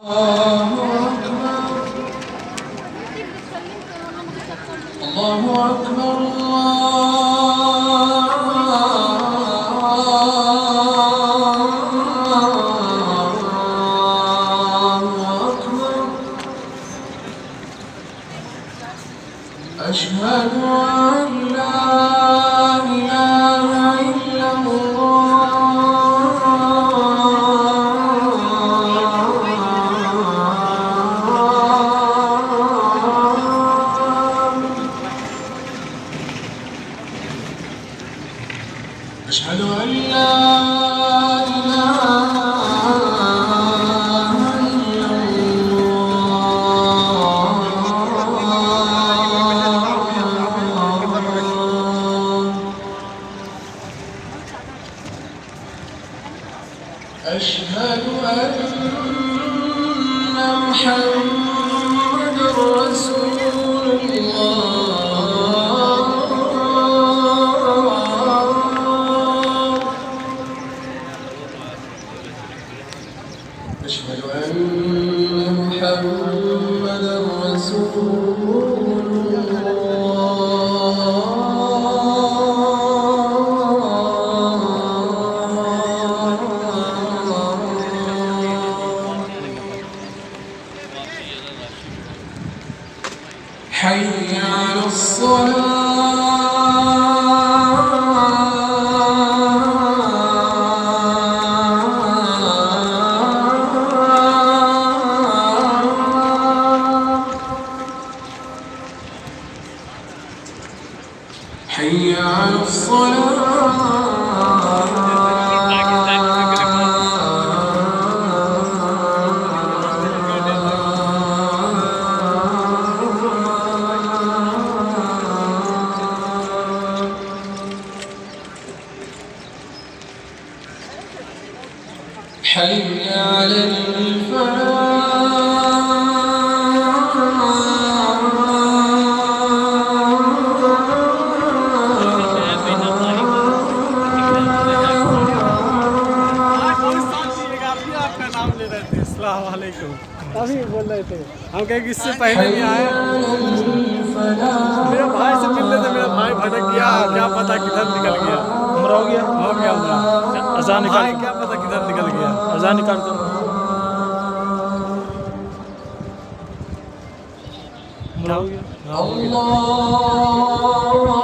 الله أكبر أشهد أن لا إله إلا أشهد أن لا أشهد أن محمد رسول الله أشهد أن محمد رسول حي على الصلاة حي على الصلاة حي على अभी बोल रहे थे हम कहें कि इससे पहले नहीं आए मेरे भाई से मिलने थे मेरा भाई भटक गया क्या पता किधर निकल गया उम्र हो गया उम्रा अजान निकाल भाई क्या पता किधर निकल गया अजान निकाल कर उम्रा हो गया الله